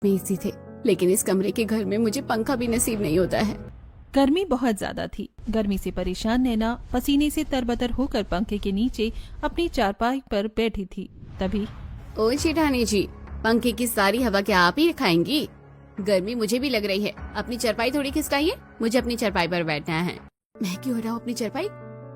में एसी थे, लेकिन इस कमरे के घर में मुझे पंखा भी नसीब नहीं होता है। गर्मी बहुत ज्यादा थी। गर्मी से परेशान नैना पसीने से तरबतर होकर पंखे के नीचे अपनी चारपाई पर बैठी थी। तभी ओ जेठानी जी, पंखे की सारी हवा क्या आप ही खाएंगी? गर्मी मुझे भी लग रही है, अपनी चारपाई थोड़ी खिसकाइए, मुझे अपनी चारपाई पर बैठना है। मैं क्यों हटाऊं अपनी चारपाई?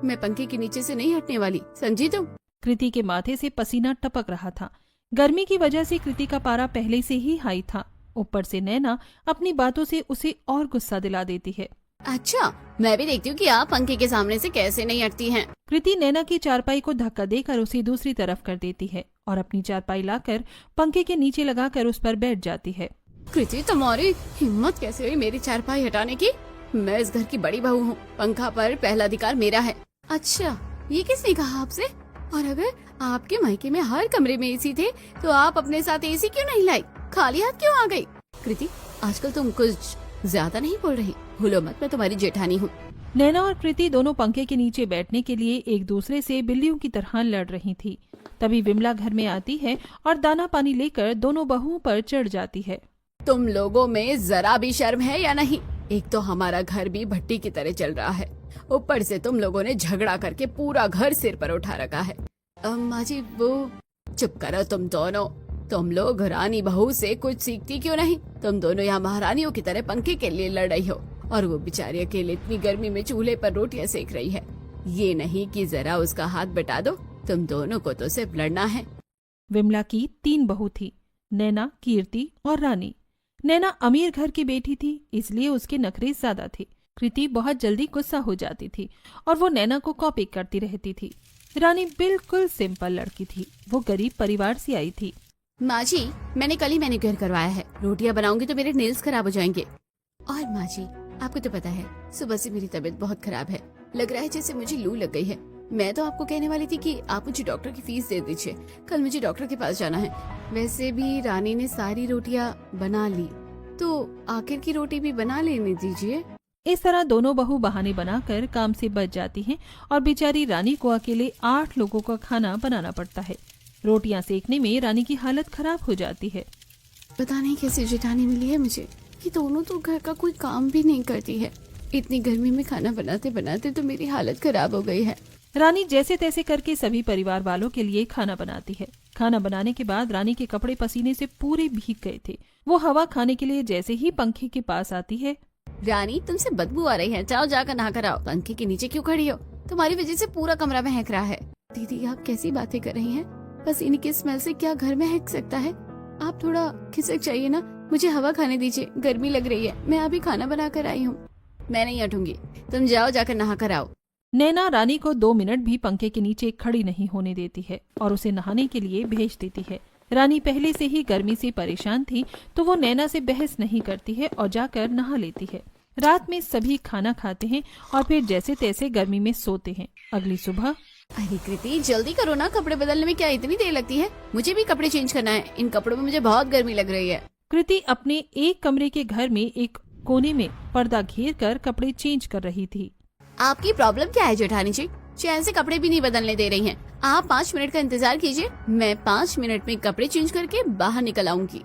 मैं पंखे के नीचे से नहीं हटने वाली, समझी तुम? कृति के माथे से पसीना टपक रहा था। गर्मी की वजह से कृति का पारा पहले से ही हाई था। ऊपर से नैना अपनी बातों से उसे और गुस्सा दिला देती है। अच्छा, मैं भी देखती हूँ कि आप पंखे के सामने से कैसे नहीं हटती हैं। कृति नैना की चारपाई को धक्का देकर उसे दूसरी तरफ कर देती है और अपनी चारपाई लाकर पंखे के नीचे लगाकर उस पर बैठ जाती है। कृति, तुम्हारी हिम्मत कैसे हुई मेरी चारपाई हटाने की? मैं इस घर की बड़ी बहू हूँ, पंखा पर पहला अधिकार मेरा है। अच्छा, ये किसने कहा आपसे? और अगर आपके मायके में हर कमरे में एसी थे तो आप अपने साथ एसी क्यों नहीं लाई? खाली हाथ क्यों आ गई? कृति, आजकल तुम कुछ ज्यादा नहीं बोल रही? भूलो मत, मैं तुम्हारी जेठानी हूँ। नैना और कृति दोनों पंखे के नीचे बैठने के लिए एक दूसरे से बिल्लियों की तरह लड़ रही थी। तभी विमला घर में आती है और दाना पानी लेकर दोनों बहुओं पर चढ़ जाती है। तुम लोगों में जरा भी शर्म है या नहीं? एक तो हमारा घर भी भट्टी की तरह चल रहा है, ऊपर से तुम लोगों ने झगड़ा करके पूरा घर सिर पर उठा रखा है। अम्मा जी, वो चुप करो तुम दोनों। तुम लोग रानी बहू से कुछ सीखती क्यों नहीं? तुम दोनों यहाँ महारानियों की तरह पंखे के लिए लड़ रही हो और वो बेचारी अकेले इतनी गर्मी में चूल्हे पर रोटियां सेक रही है। ये नहीं कि जरा उसका हाथ बटा दो। तुम दोनों को तो सिर्फ लड़ना है। विमला की 3 बहू थी, नैना, कीर्ति और रानी। नैना अमीर घर की बेटी थी, इसलिए उसके नखरे ज्यादा थे। कृति बहुत जल्दी गुस्सा हो जाती थी और वो नैना को कॉपी करती रहती थी। रानी बिल्कुल सिंपल लड़की थी, वो गरीब परिवार से आई थी। माँ जी, मैंने कल ही मैनिक्योर करवाया है, रोटियां बनाऊंगी तो मेरे नेल्स खराब हो जाएंगे। और माँ जी, आपको तो पता है सुबह से मेरी तबीयत बहुत खराब है, लग रहा है जैसे मुझे लू लग गई है। मैं तो आपको कहने वाली थी कि आप मुझे डॉक्टर की फीस दे दीजिए, कल मुझे डॉक्टर के पास जाना है। वैसे भी रानी ने सारी रोटियां बना ली, तो आखिर की रोटी भी बना लेने दीजिए। इस तरह दोनों बहू बहाने बनाकर काम से बच जाती हैं और बेचारी रानी को अकेले 8 लोगों का खाना बनाना पड़ता है। रोटियां सेकने में रानी की हालत खराब हो जाती है। पता नहीं कैसी जेठानी मिली है मुझे, ये दोनों तो घर का कोई काम भी नहीं करती है। इतनी गर्मी में खाना बनाते बनाते तो मेरी हालत खराब हो गई है। रानी जैसे तैसे करके सभी परिवार वालों के लिए खाना बनाती है। खाना बनाने के बाद रानी के कपड़े पसीने से पूरे भीग गए थे। वो हवा खाने के लिए जैसे ही पंखे के पास आती है। रानी, तुमसे बदबू आ रही है, जाओ जाकर नहा कर आओ। पंखे के नीचे क्यों खड़ी हो? तुम्हारी वजह से पूरा कमरा महक रहा है। दीदी, आप कैसी बातें कर रही हैं? पसीने की स्मेल से क्या घर महक सकता है? आप थोड़ा खिसक जाइए ना, मुझे हवा खाने दीजिए, गर्मी लग रही है। मैं अभी खाना बना कर आई हूँ। मैं नहीं हटूंगी, तुम जाओ जाकर नहा कर आओ। नैना रानी को 2 मिनट भी पंखे के नीचे खड़ी नहीं होने देती है और उसे नहाने के लिए भेज देती है। रानी पहले से ही गर्मी से परेशान थी, तो वो नैना से बहस नहीं करती है और जाकर नहा लेती है। रात में सभी खाना खाते हैं और फिर जैसे तैसे गर्मी में सोते हैं। अगली सुबह, अरे कृति, जल्दी करो ना, कपड़े बदलने में क्या इतनी देर लगती है? मुझे भी कपड़े चेंज करना है, इन कपड़ों में मुझे बहुत गर्मी लग रही है। कृति अपने एक कमरे के घर में एक कोने में पर्दा घेर कर कपड़े चेंज कर रही थी। आपकी प्रॉब्लम क्या है जेठानी जी? चैन से कपड़े भी नहीं बदलने दे रही हैं। आप 5 मिनट का इंतजार कीजिए, मैं 5 मिनट में कपड़े चेंज करके बाहर निकल आऊंगी।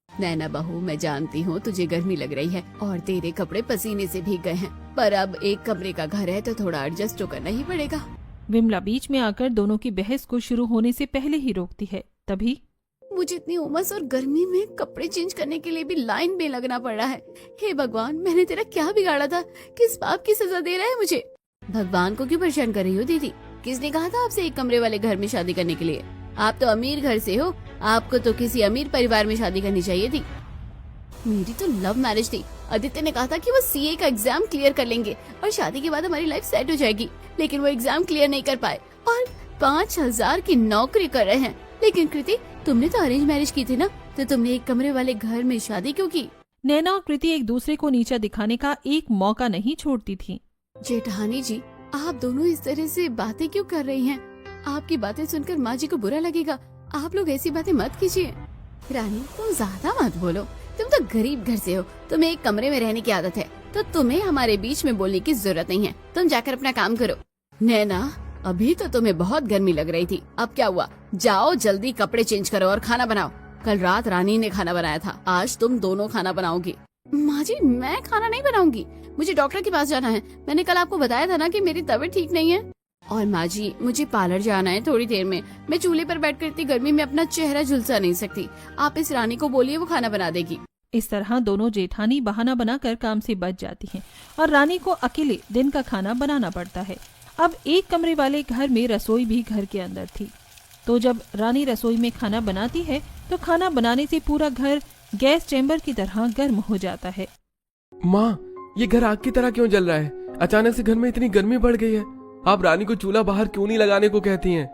नैना बहू, मैं जानती हूँ तुझे गर्मी लग रही है और तेरे कपड़े पसीने से भीग गए हैं, पर अब एक कमरे का घर है तो थोड़ा एडजस्ट तो करना ही पड़ेगा। विमला बीच में आकर दोनों की बहस को शुरू होने से पहले ही रोकती है। तभी, मुझे इतनी उमस और गर्मी में कपड़े चेंज करने के लिए भी लाइन में लगना पड़ रहा है। हे भगवान, मैंने तेरा क्या बिगाड़ा था? किस पाप की सजा दे रहा है मुझे? भगवान को क्यों परेशान कर रही हो दीदी? किसने कहा था आपसे एक कमरे वाले घर में शादी करने के लिए? आप तो अमीर घर से हो, आपको तो किसी अमीर परिवार में शादी करनी चाहिए थी। मेरी तो लव मैरिज थी। आदित्य ने कहा था कि वो सीए का एग्जाम क्लियर कर लेंगे और शादी के बाद हमारी लाइफ सेट हो जाएगी, लेकिन वो एग्जाम क्लियर नहीं कर पाए और 5,000 की नौकरी कर रहे हैं। लेकिन कृति, तुमने तो अरेंज मैरिज की थी ना, तो तुमने एक कमरे वाले घर में शादी क्यों की? नैना और कृति एक दूसरे को नीचा दिखाने का एक मौका नहीं छोड़ती थी। जेठानी जी, आप दोनों इस तरह से बातें क्यों कर रही हैं? आपकी बातें सुनकर माँ जी को बुरा लगेगा। आप लोग ऐसी बातें मत कीजिए। रानी, तुम ज्यादा मत बोलो, तुम तो गरीब घर से हो, तुम्हें एक कमरे में रहने की आदत है, तो तुम्हें हमारे बीच में बोलने की जरूरत नहीं है। तुम जाकर अपना काम करो। नैना, अभी तो तुम्हें बहुत गर्मी लग रही थी, अब क्या हुआ? जाओ जल्दी कपड़े चेंज करो और खाना बनाओ। कल रात रानी ने खाना बनाया था, आज तुम दोनों खाना बनाओगी। माँ जी मैं खाना नहीं बनाऊंगी, मुझे डॉक्टर के पास जाना है। मैंने कल आपको बताया था ना कि मेरी तबीयत ठीक नहीं है। और माँ जी मुझे पार्लर जाना है थोड़ी देर में, मैं चूल्हे पर बैठकर इतनी गर्मी में अपना चेहरा झुलसा नहीं सकती। आप इस रानी को बोलिए वो खाना बना देगी। इस तरह दोनों जेठानी बहाना बनाकर काम से बच जाती हैं और रानी को अकेले दिन का खाना बनाना पड़ता है। अब एक कमरे वाले घर में रसोई भी घर के अंदर थी, तो जब रानी रसोई में खाना बनाती है तो खाना बनाने से पूरा घर गैस चैम्बर की तरह गर्म हो जाता है। माँ, ये घर आग की तरह क्यों जल रहा है? अचानक से घर में इतनी गर्मी बढ़ गई है। आप रानी को चूल्हा बाहर क्यों नहीं लगाने को कहती हैं?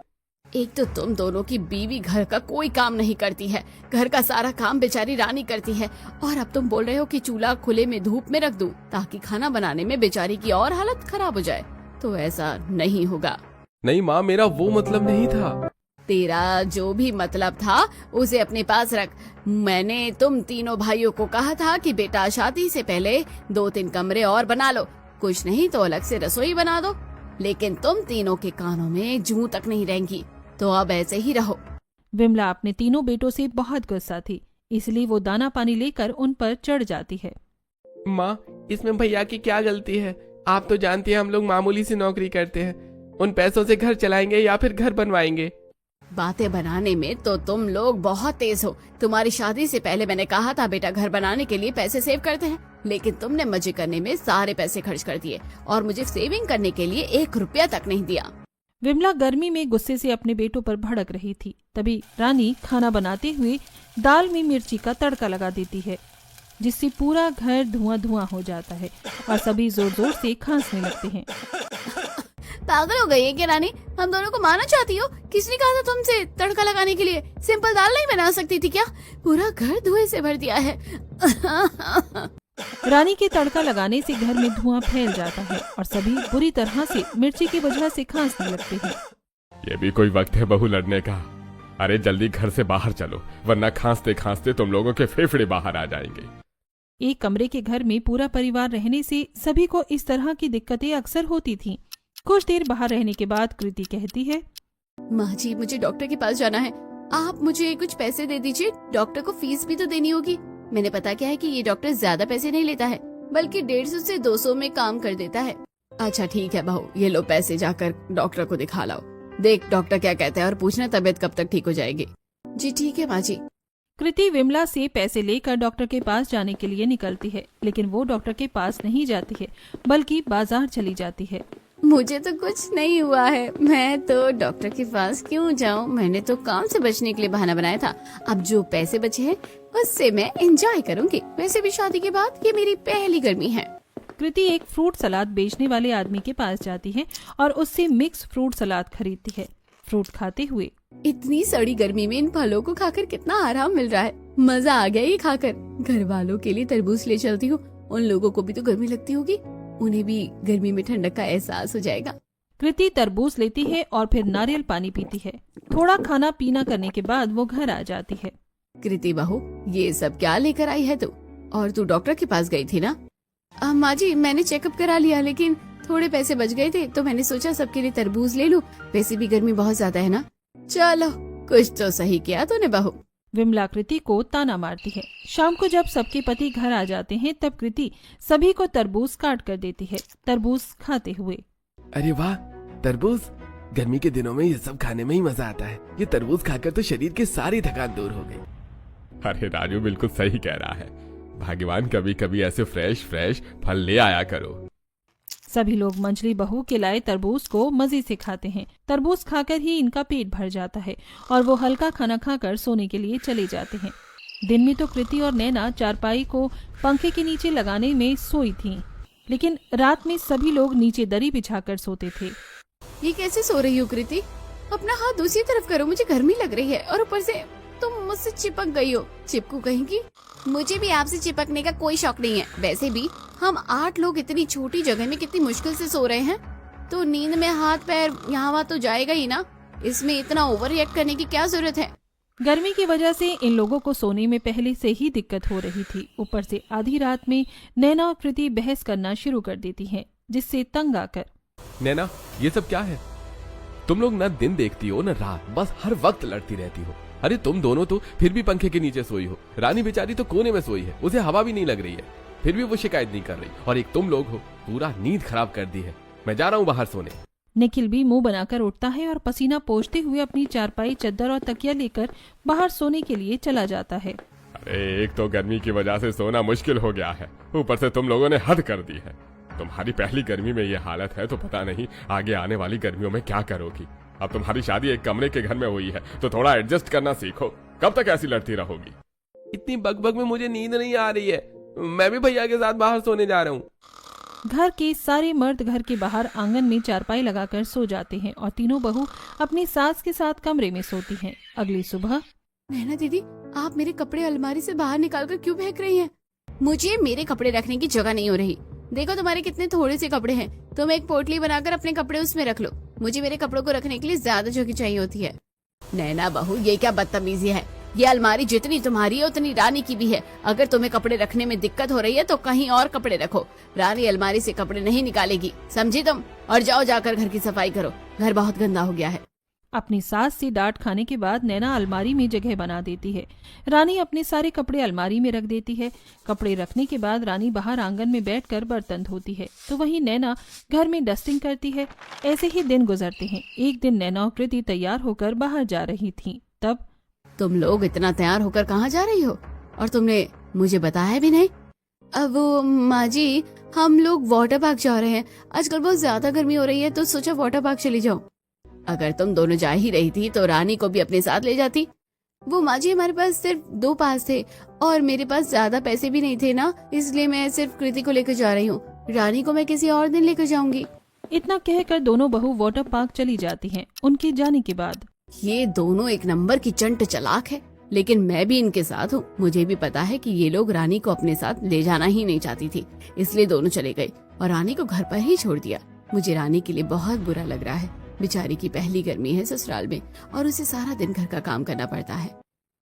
एक तो तुम दोनों की बीवी घर का कोई काम नहीं करती है, घर का सारा काम बेचारी रानी करती है, और अब तुम बोल रहे हो कि चूल्हा खुले में धूप में रख दूं ताकि खाना बनाने में बेचारी की और हालत खराब हो जाए। तो ऐसा नहीं होगा। नहीं माँ, मेरा वो मतलब नहीं था। तेरा जो भी मतलब था उसे अपने पास रख। मैंने तुम तीनों भाइयों को कहा था कि बेटा शादी से पहले 2-3 कमरे और बना लो, कुछ नहीं तो अलग से रसोई बना दो, लेकिन तुम तीनों के कानों में जूं तक नहीं रहेंगी, तो अब ऐसे ही रहो। विमला अपने तीनों बेटों से बहुत गुस्सा थी, इसलिए वो दाना पानी लेकर उन पर चढ़ जाती है। माँ, इसमें भैया की क्या गलती है? आप तो जानती हैं हम लोग मामूली सी नौकरी करते हैं, उन पैसों से घर चलाएंगे या फिर घर बनवाएंगे। बातें बनाने में तो तुम लोग बहुत तेज हो। तुम्हारी शादी से पहले मैंने कहा था बेटा घर बनाने के लिए पैसे सेव करते हैं, लेकिन तुमने मजे करने में सारे पैसे खर्च कर दिए और मुझे सेविंग करने के लिए 1 रुपया तक नहीं दिया। विमला गर्मी में गुस्से से अपने बेटों पर भड़क रही थी। तभी रानी खाना बनाते हुए दाल में मिर्ची का तड़का लगा देती है, जिससे पूरा घर धुआं धुआं हो जाता है और सभी जोर जोर से खांसने लगते हैं। पागल हो गई है क्या रानी? हम दोनों को मारना चाहती हो? किसने कहा था तुमसे तड़का लगाने के लिए? सिंपल दाल नहीं बना सकती थी क्या? पूरा घर धुएं से भर दिया है। रानी के तड़का लगाने से घर में धुआं फैल जाता है और सभी बुरी तरह से मिर्ची की वजह से खांसने लगते हैं। ये भी कोई वक्त है बहू लड़ने का? अरे जल्दी घर से बाहर चलो, वरना खांसते खांसते तुम लोगों के फेफड़े बाहर आ जाएंगे। एक कमरे के घर में पूरा परिवार रहने से सभी को इस तरह की दिक्कतें अक्सर होती थीं। कुछ देर बाहर रहने के बाद कृति कहती है, माँ जी मुझे डॉक्टर के पास जाना है, आप मुझे कुछ पैसे दे दीजिए, डॉक्टर को फीस भी तो देनी होगी। मैंने पता क्या है कि ये डॉक्टर ज्यादा पैसे नहीं लेता है, बल्कि 150 से 200 में काम कर देता है। अच्छा ठीक है बहू, ये लो पैसे, जाकर डॉक्टर को दिखा लाओ। देख डॉक्टर क्या कहते हैं और पूछना तबीयत कब तक ठीक हो जाएगी। जी ठीक है माँ जी। कृति विमला से पैसे लेकर डॉक्टर के पास जाने के लिए निकलती है, लेकिन वो डॉक्टर के पास नहीं जाती है बल्कि बाजार चली जाती है। मुझे तो कुछ नहीं हुआ है, मैं तो डॉक्टर के पास क्यों जाऊं? मैंने तो काम से बचने के लिए बहाना बनाया था। अब जो पैसे बचे हैं उससे मैं एंजॉय करूंगी। वैसे भी शादी के बाद ये मेरी पहली गर्मी है। कृति एक फ्रूट सलाद बेचने वाले आदमी के पास जाती है और उससे मिक्स फ्रूट सलाद खरीदती है। फ्रूट खाते हुए, इतनी सड़ी गर्मी में इन फलों को खाकर कितना आराम मिल रहा है, मजा आ गया ये खाकर। घर वालों के लिए तरबूज ले चलती हूँ, उन लोगों को भी तो गर्मी लगती होगी, उन्हें भी गर्मी में ठंडक का एहसास हो जाएगा। कृति तरबूज लेती है और फिर नारियल पानी पीती है। थोड़ा खाना पीना करने के बाद वो घर आ जाती है। कृति बहू ये सब क्या लेकर आई है तू? और तू डॉक्टर के पास गई थी ना? माँ जी मैंने चेकअप करा लिया, लेकिन थोड़े पैसे बच गए थे तो मैंने सोचा सबके लिए तरबूज ले लूं। वैसे भी गर्मी बहुत ज्यादा है ना। चलो कुछ तो सही किया तूने बहू। विमला कृति को ताना मारती है। शाम को जब सबके पति घर आ जाते हैं तब कृति सभी को तरबूज काट कर देती है, तरबूज खाते हुए। अरे वाह, तरबूज! गर्मी के दिनों में ये सब खाने में ही मजा आता है। ये तरबूज खाकर तो शरीर की सारी थकान दूर हो गई। अरे राजू बिल्कुल सही कह रहा है, भगवान कभी कभी ऐसे फ्रेश फ्रेश फल ले आया करो। सभी लोग मंजली बहू के लाए तरबूज को मजे से खाते हैं। तरबूज खाकर ही इनका पेट भर जाता है और वो हल्का खाना खाकर सोने के लिए चले जाते हैं। दिन में तो कृति और नैना चारपाई को पंखे के नीचे लगाने में सोई थीं, लेकिन रात में सभी लोग नीचे दरी बिछाकर सोते थे। ये कैसे सो रही हो कृति? अपना हाथ दूसरी तरफ करो, मुझे गर्मी लग रही है और ऊपर से तुम मुझसे चिपक गई हो। चिपकू कहेंगी। मुझे भी आपसे चिपकने का कोई शौक नहीं है। वैसे भी हम 8 लोग इतनी छोटी जगह में कितनी मुश्किल से सो रहे हैं, तो नींद में हाथ पैर यहाँ वहाँ तो जाएगा ही ना। इसमें इतना ओवर रिएक्ट करने की क्या जरूरत है? गर्मी की वजह से इन लोगों को सोने में पहले से ही दिक्कत हो रही थी। ऊपर से आधी रात में नैना और कृति बहस करना शुरू कर देती हैं, जिससे तंग आकर, नैना ये सब क्या है? तुम लोग ना दिन देखती हो ना रात, बस हर वक्त लड़ती रहती हो। अरे तुम दोनों तो फिर भी पंखे के नीचे सोई हो, रानी बेचारी तो कोने में सोई है, उसे हवा भी नहीं लग रही है, फिर भी वो शिकायत नहीं कर रही, और एक तुम लोग हो, पूरा नींद खराब कर दी है। मैं जा रहा हूँ बाहर सोने। निखिल भी मुंह बनाकर उठता है और पसीना पोंछते हुए अपनी चारपाई, चद्दर और तकिया लेकर बाहर सोने के लिए चला जाता है। अरे एक तो गर्मी की वजह से सोना मुश्किल हो गया है, ऊपर से तुम लोगों ने हद कर दी है। तुम्हारी पहली गर्मी में ये हालत है तो पता नहीं आगे आने वाली गर्मियों में क्या करोगी। अब तुम्हारी शादी एक कमरे के घर में हुई है तो थोड़ा एडजस्ट करना सीखो। कब तक ऐसी लड़ती रहोगी? इतनी बकबक में मुझे नींद नहीं आ रही है, मैं भी भैया के साथ बाहर सोने जा रहा हूँ। घर के सारे मर्द घर के बाहर आंगन में चारपाई लगाकर सो जाते हैं और तीनों बहू अपनी सास के साथ कमरे में सोती हैं। अगली सुबह नैना दीदी, आप मेरे कपड़े अलमारी से बाहर निकालकर क्यों फेंक रही हैं? मुझे मेरे कपड़े रखने की जगह नहीं हो रही। देखो तुम्हारे कितने थोड़े से कपड़े हैं, तुम एक पोटली बनाकर अपने कपड़े उसमें रख लो। मुझे मेरे कपड़ों को रखने के लिए ज्यादा जगह चाहिए होती है। नैना बहू, ये क्या बदतमीजी है? ये अलमारी जितनी तुम्हारी है उतनी रानी की भी है। अगर तुम्हें कपड़े रखने में दिक्कत हो रही है तो कहीं और कपड़े रखो। रानी अलमारी से कपड़े नहीं निकालेगी, समझी तुम? और जाओ जाकर घर की सफाई करो, घर बहुत गंदा हो गया है। अपनी सास से डांट खाने के बाद नैना अलमारी में जगह बना देती है। रानी अपने सारे कपड़े अलमारी में रख देती है। कपड़े रखने के बाद रानी बाहर आंगन में बैठकर बर्तन धोती है तो वहीं नैना घर में डस्टिंग करती है। ऐसे ही दिन गुजरते हैं। एक दिन नैना और कृति तैयार होकर बाहर जा रही थी। तब तुम लोग इतना तैयार होकर कहाँ जा रही हो और तुमने मुझे बताया भी नहीं? अब वो माँ जी, हम लोग वाटर पार्क जा रहे हैं। आजकल बहुत ज्यादा गर्मी हो रही है तो सोचा वाटर पार्क चली जाओ। अगर तुम दोनों जा ही रही थी तो रानी को भी अपने साथ ले जाती। वो माँ जी, हमारे पास सिर्फ 2 पास थे और मेरे पास ज्यादा पैसे भी नहीं थे ना, इसलिए मैं सिर्फ कृति को लेकर जा रही हूँ। रानी को मैं किसी और दिन लेकर जाऊंगी। इतना कहकर दोनों बहू वाटर पार्क चली जाती हैं। उनके जाने के बाद ये दोनों एक नंबर की चंट चालाक है, लेकिन मैं भी इनके साथ हूँ। मुझे भी पता है कि ये लोग रानी को अपने साथ ले जाना ही नहीं चाहती थी, इसलिए दोनों चले गए और रानी को घर पर ही छोड़ दिया। मुझे रानी के लिए बहुत बुरा लग रहा है। बेचारी की पहली गर्मी है ससुराल में और उसे सारा दिन घर का काम करना पड़ता है।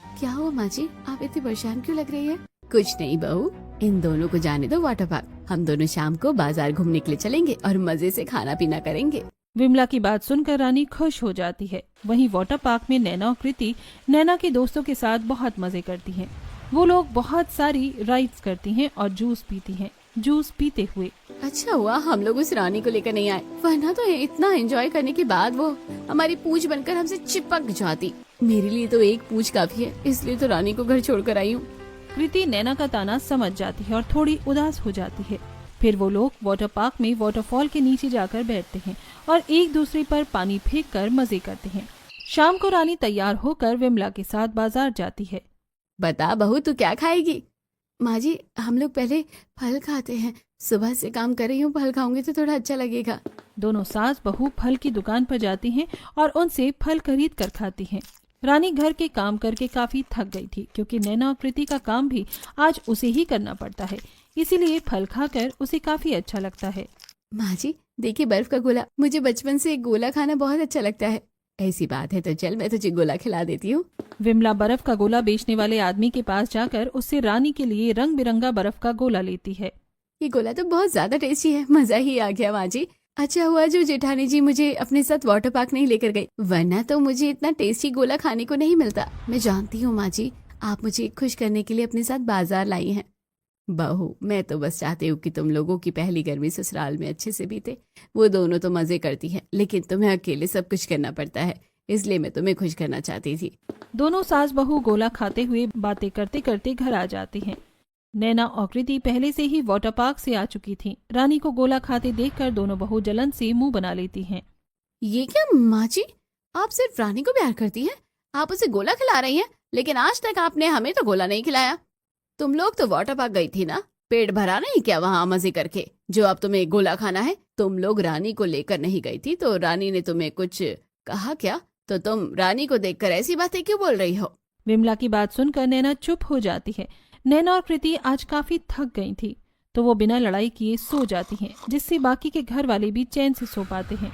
क्या हुआ माँ जी, आप इतनी परेशान क्यों लग रही है? कुछ नहीं बहू, इन दोनों को जाने दो वाटर पार्क। हम दोनों शाम को बाजार घूमने के लिए चलेंगे और मजे से खाना पीना करेंगे। विमला की बात सुनकर रानी खुश हो जाती है। वहीं वाटर पार्क में नैना और कृति नैना के दोस्तों के साथ बहुत मजे करती हैं। वो लोग बहुत सारी राइड्स करती हैं और जूस पीती हैं। जूस पीते हुए अच्छा हुआ हम लोग उस रानी को लेकर नहीं आए, वरना तो इतना एंजॉय करने के बाद वो हमारी पूंछ बनकर हमसे चिपक जाती। मेरे लिए तो एक पूंछ काफी है, इसलिए तो रानी को घर छोड़कर आई हूँ। कृति नैना का ताना समझ जाती है और थोड़ी उदास हो जाती है। फिर वो लोग वाटर पार्क में वाटरफॉल के नीचे जाकर बैठते हैं और एक दूसरे पर पानी फेंक कर मजे करते हैं। शाम को रानी तैयार होकर विमला के साथ बाजार जाती है। बता बहू, तू क्या खाएगी? माँ जी, हम लोग पहले फल खाते हैं। सुबह से काम कर रही हूँ, फल खाऊंगी तो थोड़ा अच्छा लगेगा। दोनों सास बहू फल की दुकान पर जाती हैं और उनसे फल खरीद कर खाती हैं। रानी घर के काम करके काफी थक गई थी क्योंकि नैना और कृति का काम भी आज उसे ही करना पड़ता है, इसीलिए फल खाकर उसे काफी अच्छा लगता है। माँ जी देखिए, बर्फ का गोला, मुझे बचपन से गोला खाना बहुत अच्छा लगता है। ऐसी बात है तो चल, मैं तुझे गोला खिला देती हूँ। विमला बर्फ का गोला बेचने वाले आदमी के पास जाकर उससे रानी के लिए रंग बिरंगा बर्फ का गोला लेती है। ये गोला तो बहुत ज्यादा टेस्टी है, मजा ही आ गया माँ जी। अच्छा हुआ जो जेठानी जी मुझे अपने साथ वाटर पार्क नहीं लेकर गई, वरना तो मुझे इतना टेस्टी गोला खाने को नहीं मिलता। मैं जानती हूँ माँ जी, आप मुझे खुश करने के लिए अपने साथ बाजार लाई हैं। बहू, मैं तो बस चाहती हूँ कि तुम लोगों की पहली गर्मी ससुराल में अच्छे से बीते। वो दोनों तो मजे करती हैं, लेकिन तुम्हें अकेले सब कुछ करना पड़ता है, इसलिए मैं तुम्हें खुश करना चाहती थी। दोनों सास बहू गोला खाते हुए बातें करते करते घर आ जाती हैं। नैना और कृति पहले से ही वाटर पार्क से आ चुकी थीं। रानी को गोला खाते देखकर दोनों बहू जलन से मुंह बना लेती हैं। ये क्या माँ जी, आप सिर्फ रानी को प्यार करती हैं? आप उसे गोला खिला रही हैं, लेकिन आज तक आपने हमें तो गोला नहीं खिलाया। तुम लोग तो वाटर पार्क गई थी ना, पेट भरा नहीं क्या वहाँ मजे करके, जो अब तुम्हें गोला खाना है? तुम लोग रानी को लेकर नहीं गई थी तो रानी ने तुम्हें कुछ कहा क्या? तो तुम रानी को देखकर ऐसी बातें क्यों बोल रही हो? विमला की बात सुनकर नैना चुप हो जाती है। नैना और कृति आज काफी थक गई थी तो वो बिना लड़ाई किए सो जाती हैं, जिससे बाकी के घर वाले भी चैन से सो पाते हैं।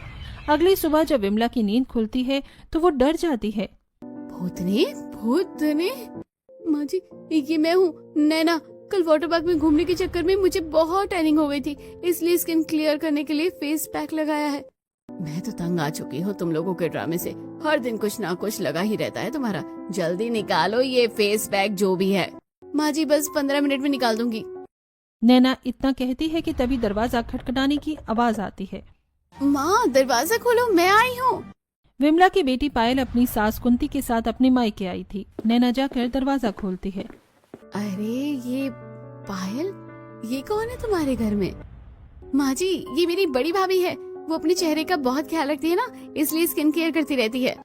अगली सुबह जब विमला की नींद खुलती है तो वो डर जाती है। भूतनी, भूतनी, माँ जी ये मैं हूँ नैना। कल वाटर पार्क में घूमने के चक्कर में मुझे बहुत टैनिंग हो गई थी, इसलिए स्किन क्लियर करने के लिए फेस पैक लगाया है। मैं तो तंग आ चुकी हूँ तुम लोगों के ड्रामे से। हर दिन कुछ ना कुछ लगा ही रहता है तुम्हारा। जल्दी निकालो ये फेस पैक जो भी है। माँ जी बस 15 मिनट में निकाल दूंगी। नैना इतना कहती है कि तभी दरवाजा खटखटाने की आवाज आती है। माँ दरवाजा खोलो, मैं आई हूँ। विमला की बेटी पायल अपनी सास कुंती के साथ अपने मायके आई थी। नैना जाकर दरवाजा खोलती है। अरे ये पायल, ये कौन है तुम्हारे घर में? माँ जी ये मेरी बड़ी भाभी है। वो अपने चेहरे का बहुत ख्याल रखती है ना, इसलिए स्किन केयर करती रहती है।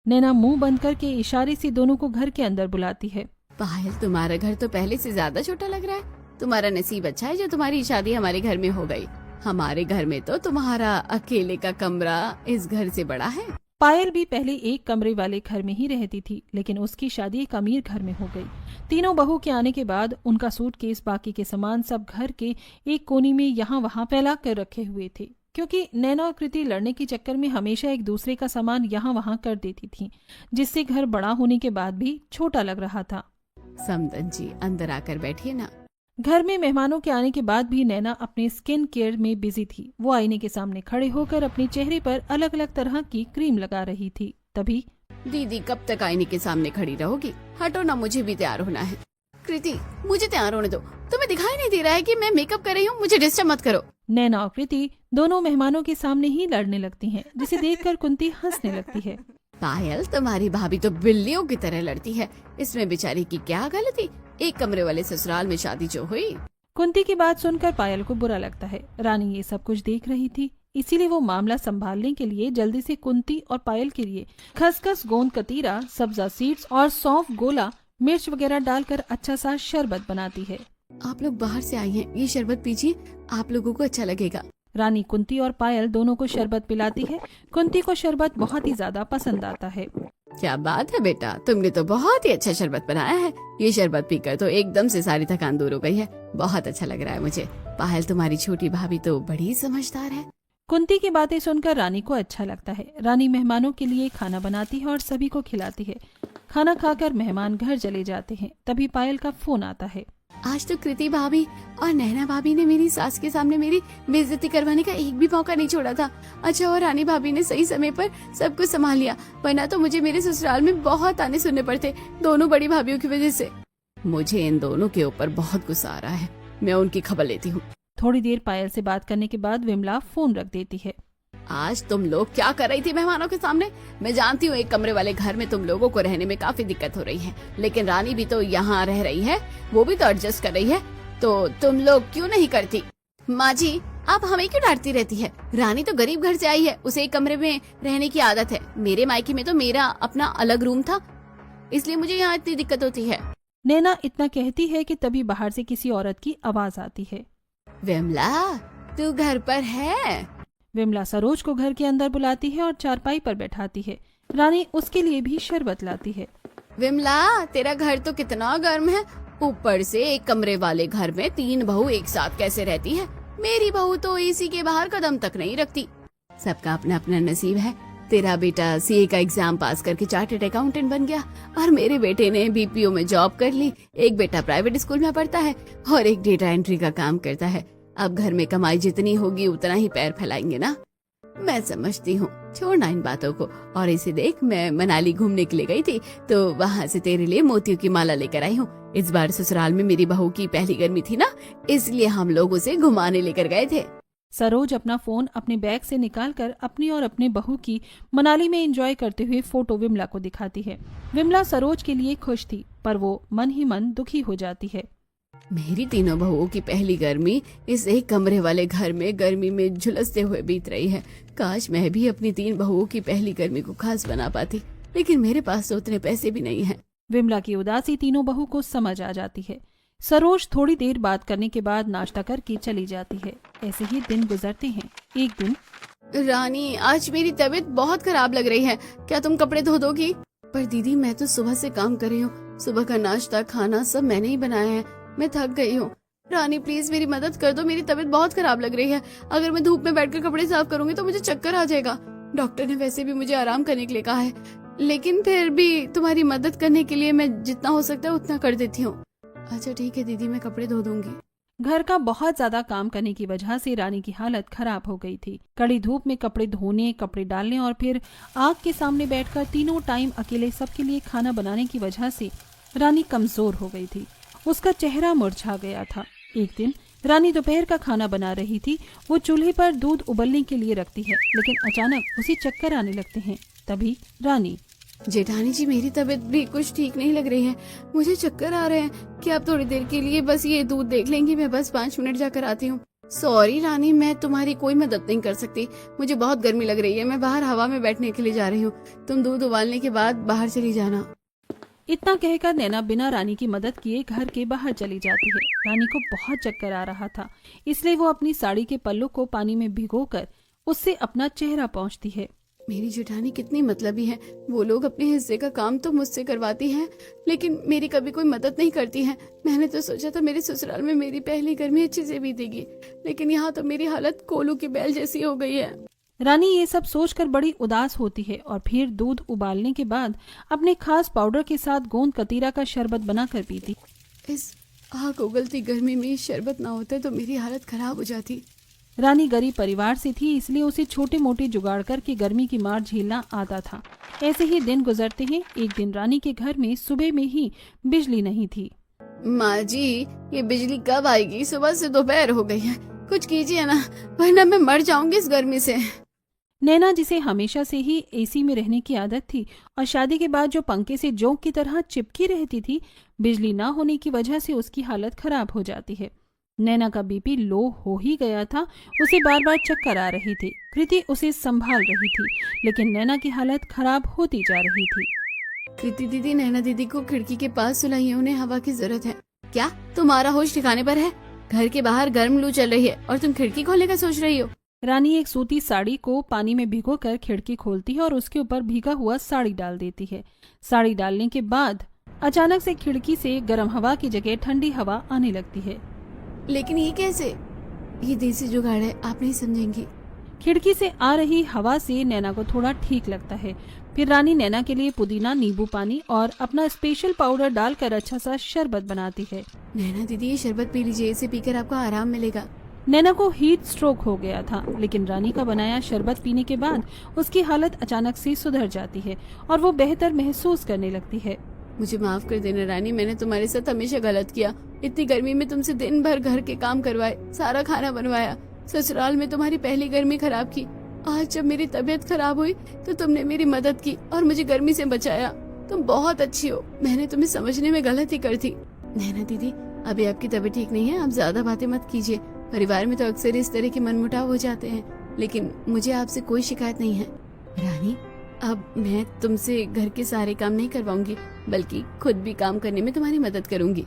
नैना मुंह बंद करके इशारे से दोनों को घर के अंदर बुलाती है। पायल तुम्हारा घर तो पहले से ज्यादा छोटा लग रहा है। तुम्हारा नसीब अच्छा है जो तुम्हारी शादी हमारे घर में हो गई। हमारे घर में तो तुम्हारा अकेले का कमरा इस घर से बड़ा है। पायल भी पहले एक कमरे वाले घर में ही रहती थी, लेकिन उसकी शादी एक अमीर घर में हो गई। तीनों बहू के आने के बाद उनका सूटकेस, बाकी के सामान सब घर के एक कोने में यहाँ वहाँ फैला कर रखे हुए थे, क्योंकि नैना और कृति लड़ने के चक्कर में हमेशा एक दूसरे का सामान यहाँ वहाँ कर देती थी, जिससे घर बड़ा होने के बाद भी छोटा लग रहा था। समदन जी अंदर आकर बैठिए ना। घर में मेहमानों के आने के बाद भी नैना अपने स्किन केयर में बिजी थी। वो आईने के सामने खड़े होकर अपने चेहरे पर अलग अलग तरह की क्रीम लगा रही थी। तभी दीदी कब तक आईने के सामने खड़ी रहोगी? हटो ना, मुझे भी तैयार होना है। कृति मुझे तैयार होने दो। तुम्हें दिखाई नहीं दे रहा है कि मैं मेकअप कर रही हूँ? मुझे डिस्टर्ब मत करो। नैना और कृति दोनों मेहमानों के सामने ही लड़ने लगती हैं, जिसे देखकर कुंती हंसने लगती है। पायल तुम्हारी भाभी तो बिल्लियों की तरह लड़ती है। इसमें बेचारी की क्या गलती? एक कमरे वाले ससुराल में शादी जो हुई। कुंती की बात सुनकर पायल को बुरा लगता है। रानी ये सब कुछ देख रही थी, इसीलिए वो मामला संभालने के लिए जल्दी से कुंती और पायल के लिए खसखस, गोंद कतीरा, सब्जा सीड्स और सौंफ, गोला, मिर्च वगैरह डालकर अच्छा सा शरबत बनाती है। आप लोग बाहर से आई हैं, ये शरबत पीजिए, आप लोगों को अच्छा लगेगा। रानी कुंती और पायल दोनों को शरबत पिलाती है। कुंती को शरबत बहुत ही ज्यादा पसंद आता है। क्या बात है बेटा, तुमने तो बहुत ही अच्छा शरबत बनाया है। ये शरबत पीकर तो एकदम से सारी थकान दूर हो गई है। बहुत अच्छा लग रहा है मुझे। पायल तुम्हारी छोटी भाभी तो बड़ी समझदार है। कुंती की बातें सुनकर रानी को अच्छा लगता है। रानी मेहमानों के लिए खाना बनाती है और सभी को खिलाती है। खाना खाकर मेहमान घर चले जाते हैं। तभी पायल का फोन आता है। आज तो कृति भाभी और नैना भाभी ने मेरी सास के सामने मेरी बेइज्जती करवाने का एक भी मौका नहीं छोड़ा था। अच्छा और रानी भाभी ने सही समय पर सब कुछ संभाल लिया, वरना तो मुझे मेरे ससुराल में बहुत ताने सुनने पड़ते, दोनों बड़ी भाभीयों की वजह से। मुझे इन दोनों के ऊपर बहुत गुस्सा आ रहा है। मैं उनकी खबर लेती हूँ। थोड़ी देर पायल से बात करने के बाद विमला फोन रख देती है। आज तुम लोग क्या कर रही थी मेहमानों के सामने? मैं जानती हूँ एक कमरे वाले घर में तुम लोगों को रहने में काफी दिक्कत हो रही है, लेकिन रानी भी तो यहाँ रह रही है, वो भी तो एडजस्ट कर रही है, तो तुम लोग क्यों नहीं करती? माँ जी आप हमें क्यों डांटती रहती है? रानी तो गरीब घर से आई है, उसे एक कमरे में रहने की आदत है। मेरे मायके में तो मेरा अपना अलग रूम था, इसलिए मुझे यहाँ इतनी दिक्कत होती है। नैना इतना कहती है कि तभी बाहर से किसी औरत की आवाज आती है। विमला तू घर पर है? विमला सरोज को घर के अंदर बुलाती है और चारपाई पर बैठाती है। रानी उसके लिए भी शरबत लाती है। विमला तेरा घर तो कितना गर्म है, ऊपर से एक कमरे वाले घर में 3 बहू एक साथ कैसे रहती है? मेरी बहू तो एसी के बाहर कदम तक नहीं रखती। सबका अपना अपना नसीब है। तेरा बेटा सीए का एग्जाम पास करके चार्टर्ड अकाउंटेंट बन गया और मेरे बेटे ने बीपीओ में जॉब कर ली। एक बेटा प्राइवेट स्कूल में पढ़ता है और एक डेटा एंट्री का काम करता है। अब घर में कमाई जितनी होगी उतना ही पैर फैलाएंगे ना। मैं समझती हूँ, छोड़ना इन बातों को। और इसे देख, मैं मनाली घूमने के लिए गई थी तो वहाँ से तेरे लिए मोतियों की माला लेकर आई हूँ। इस बार ससुराल में मेरी बहू की पहली गर्मी थी ना, इसलिए हम लोग उसे घुमाने लेकर गए थे। सरोज अपना फोन अपने बैग से निकालकर अपनी और अपने बहू की मनाली में एंजॉय करते हुए फोटो विमला को दिखाती है। विमला सरोज के लिए खुश थी, पर वो मन ही मन दुखी हो जाती है। मेरी तीनों बहुओं की पहली गर्मी इस एक कमरे वाले घर में गर्मी में झुलसते हुए बीत रही है। काश मैं भी अपनी 3 बहुओं की पहली गर्मी को खास बना पाती, लेकिन मेरे पास तो उतने पैसे भी नहीं हैं। विमला की उदासी तीनों बहू को समझ आ जाती है। सरोज थोड़ी देर बात करने के बाद नाश्ता करके चली जाती है। ऐसे ही दिन गुजरते हैं। एक दिन, रानी आज मेरी तबीयत बहुत खराब लग रही है, क्या तुम कपड़े धो दोगी? पर दीदी मैं तो सुबह से काम कर रही हूँ, सुबह का नाश्ता खाना सब मैंने ही बनाया है, मैं थक गई हूँ। रानी प्लीज मेरी मदद कर दो, मेरी तबीयत बहुत खराब लग रही है। अगर मैं धूप में बैठकर कपड़े साफ करूंगी तो मुझे चक्कर आ जाएगा। डॉक्टर ने वैसे भी मुझे आराम करने के लिए कहा है, लेकिन फिर भी तुम्हारी मदद करने के लिए मैं जितना हो सकता है उतना कर देती हूँ। अच्छा ठीक है दीदी, मैं कपड़े धो दूंगी। घर का बहुत ज्यादा काम करने की वजह से रानी की हालत खराब हो गई थी। कड़ी धूप में कपड़े धोने, कपड़े डालने और फिर आग के सामने बैठकर तीनों टाइम अकेले सबके लिए खाना बनाने की वजह से रानी कमजोर हो गई थी। उसका चेहरा मुरझा गया था। एक दिन रानी दोपहर का खाना बना रही थी। वो चूल्हे पर दूध उबलने के लिए रखती है, लेकिन अचानक उसे चक्कर आने लगते हैं। तभी रानी, जेठानी जी, मेरी तबीयत भी कुछ ठीक नहीं लग रही है, मुझे चक्कर आ रहे हैं। क्या आप थोड़ी देर के लिए बस ये दूध देख लेंगी? मैं बस 5 मिनट जाकर आती हूँ। सॉरी रानी, मैं तुम्हारी कोई मदद नहीं कर सकती। मुझे बहुत गर्मी लग रही है, मैं बाहर हवा में बैठने के लिए जा रही हूँ। तुम दूध उबालने के बाद बाहर चली जाना। इतना कहकर नैना बिना रानी की मदद किए घर के बाहर चली जाती है। रानी को बहुत चक्कर आ रहा था, इसलिए वो अपनी साड़ी के पल्लू को पानी में भिगोकर उससे अपना चेहरा पोंछती है। मेरी जेठानी कितनी मतलबी है। वो लोग अपने हिस्से का काम तो मुझसे करवाती हैं, लेकिन मेरी कभी कोई मदद नहीं करती हैं। मैंने तो सोचा था मेरे ससुराल में मेरी पहली गर्मी अच्छे से बीतेगी, लेकिन यहाँ तो मेरी हालत कोलू की बैल जैसी हो गई है। रानी ये सब सोचकर बड़ी उदास होती है और फिर दूध उबालने के बाद अपने खास पाउडर के साथ गोंद कतीरा का शरबत बनाकर पीती। इस आग उगलती गर्मी में शरबत ना होता तो मेरी हालत खराब हो जाती। रानी गरीब परिवार से थी, इसलिए उसे छोटे मोटे जुगाड़ करके गर्मी की मार झेलना आता था। ऐसे ही दिन गुजरते हैं। एक दिन रानी के घर में सुबह में ही बिजली नहीं थी। माँ जी, ये बिजली कब आएगी? सुबह से दोपहर हो गई है, कुछ कीजिए ना, वरना मैं मर जाऊंगी इस गर्मी से। नैना, जिसे हमेशा से ही एसी में रहने की आदत थी और शादी के बाद जो पंखे से जोंक की तरह चिपकी रहती थी, बिजली ना होने की वजह से उसकी हालत खराब हो जाती है। नैना का बीपी लो हो ही गया था, उसे बार बार चक्कर आ रही थी। कृति उसे संभाल रही थी, लेकिन नैना की हालत खराब होती जा रही थी। कृति दीदी, नैना दीदी को खिड़की के पास सुलाइए, उन्हें हवा की जरूरत है। क्या तुम्हारा होश ठिकाने पर है? घर के बाहर गर्म लू चल रही है और तुम खिड़की खोलने का सोच रही हो? रानी एक सूती साड़ी को पानी में भिगोकर खिड़की खोलती है और उसके ऊपर भीगा हुआ साड़ी डाल देती है। साड़ी डालने के बाद अचानक से खिड़की से गर्म हवा की जगह ठंडी हवा आने लगती है। लेकिन ये कैसे? ये देसी जुगाड़ है, आप नहीं समझेंगी। खिड़की से आ रही हवा से नैना को थोड़ा ठीक लगता है। फिर रानी नैना के लिए पुदीना, नींबू पानी और अपना स्पेशल पाउडर डालकर अच्छा सा शरबत बनाती है। नैना दीदी, ये शरबत पी लीजिए, इसे पीकर आपको आराम मिलेगा। नैना को हीट स्ट्रोक हो गया था, लेकिन रानी का बनाया शरबत पीने के बाद उसकी हालत अचानक से सुधर जाती है और वो बेहतर महसूस करने लगती है। मुझे माफ कर देना रानी, मैंने तुम्हारे साथ हमेशा गलत किया। इतनी गर्मी में तुमसे दिन भर घर के काम करवाए, सारा खाना बनवाया, ससुराल में तुम्हारी पहली गर्मी खराब की। आज जब मेरी तबीयत खराब हुई तो तुमने मेरी मदद की और मुझे गर्मी से बचाया। तुम बहुत अच्छी हो, मैंने तुम्हें समझने में गलती कर थी। नैना दीदी, अभी आपकी तबीयत ठीक नहीं है, आप ज्यादा बातें मत कीजिए। परिवार में तो अक्सर इस तरह के मनमुटाव हो जाते हैं, लेकिन मुझे आपसे कोई शिकायत नहीं है। रानी, अब मैं तुमसे घर के सारे काम नहीं करवाऊंगी, बल्कि खुद भी काम करने में तुम्हारी मदद करूंगी।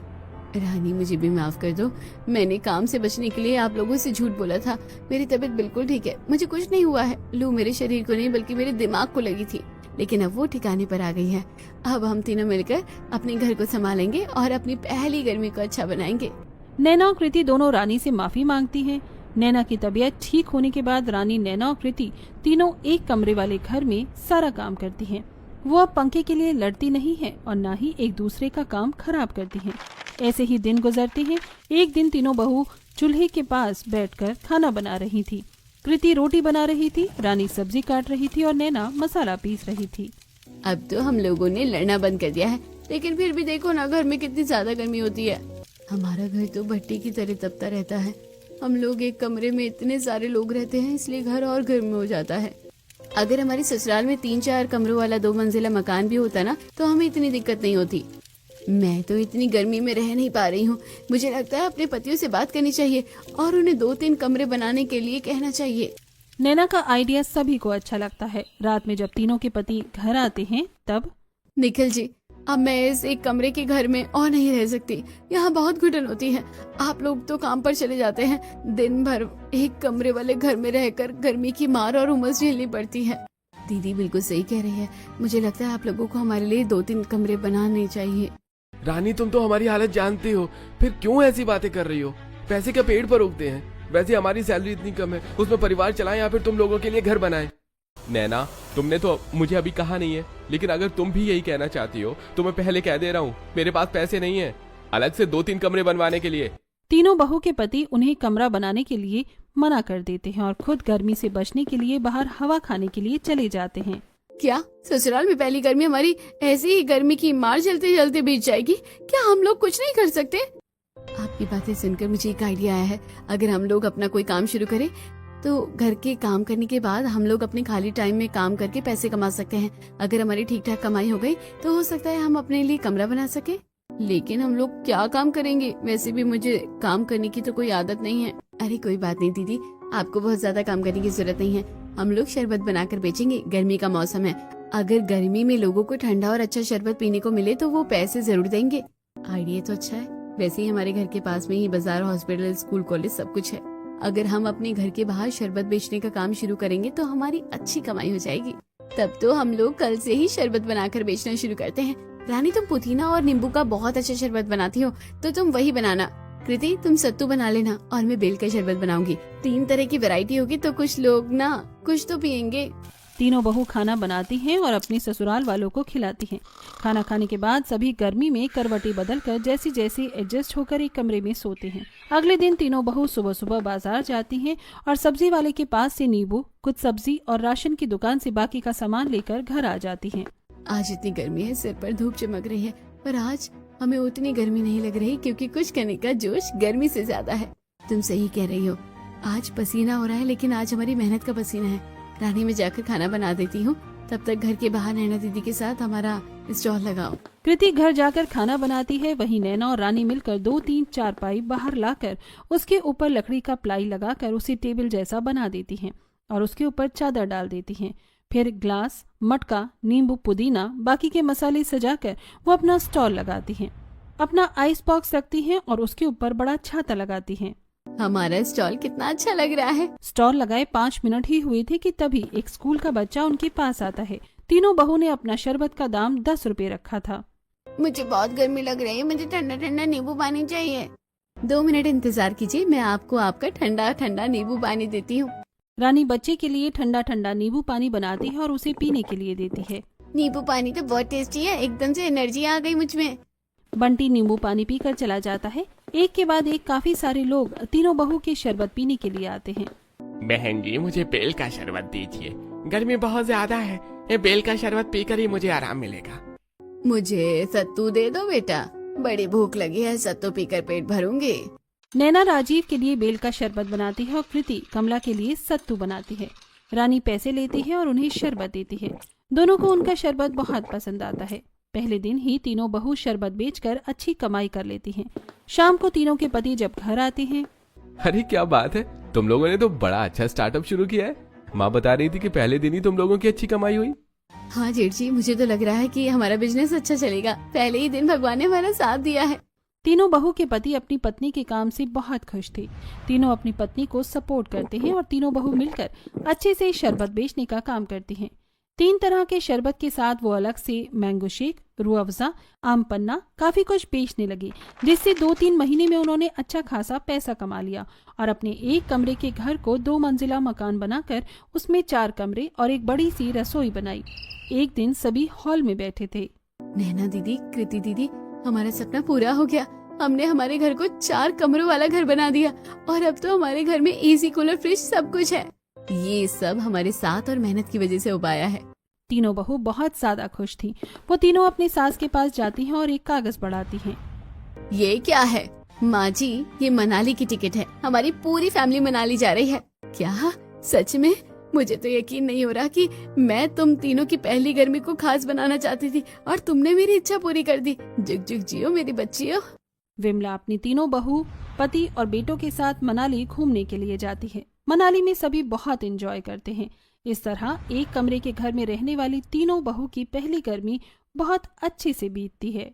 रानी, मुझे भी माफ कर दो, मैंने काम से बचने के लिए आप लोगों से झूठ बोला था। मेरी तबीयत बिल्कुल ठीक है, मुझे कुछ नहीं हुआ है। लू मेरे शरीर को नहीं बल्कि मेरे दिमाग को लगी थी, लेकिन अब वो ठिकाने पर आ गई है। अब हम तीनों मिलकर अपने घर को संभालेंगे और अपनी पहली गर्मी को अच्छा बनाएंगे। नैना और कृति दोनों रानी से माफी मांगती हैं। नैना की तबीयत ठीक होने के बाद रानी, नैना और कृति तीनों एक कमरे वाले घर में सारा काम करती हैं। वो अब पंखे के लिए लड़ती नहीं है और न ही एक दूसरे का काम खराब करती हैं। ऐसे ही दिन गुजरते हैं। एक दिन तीनों बहू चूल्हे के पास बैठकर खाना बना रही थी। कृति रोटी बना रही थी, रानी सब्जी काट रही थी और नैना मसाला पीस रही थी। अब तो हम लोगों ने लड़ना बंद कर दिया है, लेकिन फिर भी देखो ना, घर में कितनी ज्यादा गर्मी होती है। हमारा घर तो भट्टी की तरह तपता रहता है। हम लोग एक कमरे में इतने सारे लोग रहते हैं, इसलिए घर और गर्म हो जाता है। अगर हमारी ससुराल में 3-4 कमरों वाला 2 मंजिला मकान भी होता ना, तो हमें इतनी दिक्कत नहीं होती। मैं तो इतनी गर्मी में रह नहीं पा रही हूँ। मुझे लगता है अपने पतियों से बात करनी चाहिए और उन्हें 2-3 कमरे बनाने के लिए कहना चाहिए। नैना का आइडिया सभी को अच्छा लगता है। रात में जब तीनों के पति घर आते हैं तब, निखिल जी, अब मैं इस एक कमरे के घर में और नहीं रह सकती। यहाँ बहुत घुटन होती है। आप लोग तो काम पर चले जाते हैं, दिन भर एक कमरे वाले घर में रहकर गर्मी की मार और उमस झेलनी पड़ती है। दीदी बिल्कुल सही कह रही है, मुझे लगता है आप लोगों को हमारे लिए 2-3 कमरे बनाने चाहिए। रानी, तुम तो हमारी हालत जानती हो, फिर क्यों ऐसी बातें कर रही हो? पैसे का पेड़ पर उगते हैं। वैसे हमारी सैलरी इतनी कम है, उसमें परिवार चलाएं या फिर तुम लोगों के लिए घर बनाएं। नैना, तुमने तो मुझे अभी कहा नहीं है, लेकिन अगर तुम भी यही कहना चाहती हो तो मैं पहले कह दे रहा हूँ, मेरे पास पैसे नहीं है अलग से 2-3 कमरे बनवाने के लिए। तीनों बहू के पति उन्हें कमरा बनाने के लिए मना कर देते हैं और खुद गर्मी से बचने के लिए बाहर हवा खाने के लिए चले जाते हैं। क्या ससुराल में पहली गर्मी हमारी ऐसे ही गर्मी की मार जलते जलते बीत जाएगी? क्या हम लोग कुछ नहीं कर सकते? आपकी बातें सुनकर मुझे एक आइडिया आया है। अगर हम लोग अपना कोई काम शुरू करें तो घर के काम करने के बाद हम लोग अपने खाली टाइम में काम करके पैसे कमा सकते हैं। अगर हमारी ठीक ठाक कमाई हो गई तो हो सकता है हम अपने लिए कमरा बना सके। लेकिन हम लोग क्या काम करेंगे? वैसे भी मुझे काम करने की तो कोई आदत नहीं है। अरे कोई बात नहीं दीदी, आपको बहुत ज्यादा काम करने की जरूरत नहीं है। हम लोग शरबत बनाकर बेचेंगे। गर्मी का मौसम है, अगर गर्मी में लोगों को ठंडा और अच्छा शरबत पीने को मिले तो वो पैसे जरूर देंगे। आइडिया तो अच्छा है। वैसे ही हमारे घर के पास में ही बाजार, हॉस्पिटल, स्कूल, कॉलेज सब कुछ है। अगर हम अपने घर के बाहर शरबत बेचने का काम शुरू करेंगे तो हमारी अच्छी कमाई हो जाएगी। तब तो हम लोग कल से ही शरबत बनाकर बेचना शुरू करते हैं। रानी, तुम पुदीना और नींबू का बहुत अच्छा शरबत बनाती हो तो तुम वही बनाना। कृति, तुम सत्तू बना लेना और मैं बेल का शरबत बनाऊंगी। 3 तरह की वैरायटी होगी तो कुछ लोग ना कुछ तो पियेंगे। तीनों बहू खाना बनाती हैं और अपने ससुराल वालों को खिलाती हैं। खाना खाने के बाद सभी गर्मी में करवटें बदलकर जैसी जैसी एडजस्ट होकर एक कमरे में सोते हैं। अगले दिन तीनों बहू सुबह सुबह बाजार जाती हैं और सब्जी वाले के पास से नींबू, कुछ सब्जी और राशन की दुकान से बाकी का सामान लेकर घर आ जाती हैं। आज इतनी गर्मी है, सिर पर धूप चमक रही है, पर आज हमें उतनी गर्मी नहीं लग रही क्योंकि कुछ करने का जोश गर्मी से ज्यादा है। तुम सही कह रही हो, आज पसीना हो रहा है लेकिन आज हमारी मेहनत का पसीना है। रानी, में जाकर खाना बना देती हूँ, तब तक घर के बाहर नैना दीदी के साथ हमारा स्टॉल लगाओ। कृति घर जाकर खाना बनाती है। वहीं नैना और रानी मिलकर 2-3 चारपाई बाहर लाकर उसके ऊपर लकड़ी का प्लाई लगाकर उसे टेबल जैसा बना देती हैं और उसके ऊपर चादर डाल देती हैं। फिर ग्लास, मटका, नींबू, पुदीना, बाकी के मसाले सजाकर वो अपना स्टॉल लगाती हैं। अपना आइस बॉक्स रखती हैं और उसके ऊपर बड़ा छाता लगाती हैं। हमारा स्टॉल कितना अच्छा लग रहा है। स्टॉल लगाए 5 मिनट ही हुए थे कि तभी एक स्कूल का बच्चा उनके पास आता है। तीनों बहू ने अपना शरबत का दाम 10 रुपए रखा था। मुझे बहुत गर्मी लग रही है, मुझे ठंडा ठंडा नींबू पानी चाहिए। 2 मिनट इंतजार कीजिए, मैं आपको आपका ठंडा ठंडा नींबू पानी देती हूँ। रानी बच्चे के लिए ठंडा ठंडा नींबू पानी बनाती है और उसे पीने के लिए देती है। नींबू पानी तो बहुत टेस्टी है, एकदम से एनर्जी आ गई मुझ में। बंटी नींबू पानी पीकर चला जाता है। एक के बाद एक काफी सारे लोग तीनों बहू के शरबत पीने के लिए आते हैं। बहन जी, मुझे बेल का शरबत दीजिए, गर्मी बहुत ज्यादा है। ये बेल का शरबत पीकर ही मुझे आराम मिलेगा। मुझे सत्तू दे दो बेटा, बड़ी भूख लगी है, सत्तू पीकर पेट भरूंगी। नैना राजीव के लिए बेल का शरबत बनाती है और कृति कमला के लिए सत्तू बनाती है। रानी पैसे लेती है और उन्हें शरबत देती है। दोनों को उनका शरबत बहुत पसंद आता है। पहले दिन ही तीनों बहू शरबत बेचकर अच्छी कमाई कर लेती हैं। शाम को तीनों के पति जब घर आते हैं। अरे क्या बात है, तुम लोगों ने तो बड़ा अच्छा स्टार्टअप शुरू किया है। माँ बता रही थी कि पहले दिन ही तुम लोगों की अच्छी कमाई हुई। हाँ जेठ जी, मुझे तो लग रहा है कि हमारा बिजनेस अच्छा चलेगा। पहले ही दिन भगवान ने हमारा साथ दिया है। तीनों बहू के पति अपनी पत्नी के काम से बहुत खुश थे। तीनों अपनी पत्नी को सपोर्ट करते हैं और तीनों बहू मिलकर अच्छे से शरबत बेचने का काम करती हैं। 3 तरह के शरबत के साथ वो अलग से मैंगो शेक, रूह अफ़ज़ा, आम पन्ना काफी कुछ बेचने लगी, जिससे 2-3 महीने में उन्होंने अच्छा खासा पैसा कमा लिया और अपने 1 कमरे के घर को 2 मंजिला मकान बनाकर उसमें 4 कमरे और एक बड़ी सी रसोई बनाई। एक दिन सभी हॉल में बैठे थे। नैना दीदी, कृति दीदी, हमारा सपना पूरा हो गया। हमने हमारे घर को 4 कमरों वाला घर बना दिया और अब तो हमारे घर में एसी, कूलर, फ्रिज सब कुछ है। ये सब हमारे साथ और मेहनत की वजह से हो पाया है। तीनों बहू बहुत ज्यादा खुश थी। वो तीनों अपनी सास के पास जाती हैं और एक कागज बढ़ाती हैं। ये क्या है? माँ जी, ये मनाली की टिकट है। हमारी पूरी फैमिली मनाली जा रही है। क्या सच में? मुझे तो यकीन नहीं हो रहा कि मैं तुम तीनों की पहली गर्मी को खास बनाना चाहती थी और तुमने मेरी इच्छा पूरी कर दी। जुग जुग जियो मेरी बच्चियों। विमला अपनी तीनों बहू, पति और बेटों के साथ मनाली घूमने के लिए जाती है। मनाली में सभी बहुत एंजॉय करते हैं। इस तरह एक कमरे के घर में रहने वाली तीनों बहू की पहली गर्मी बहुत अच्छे से बीतती है।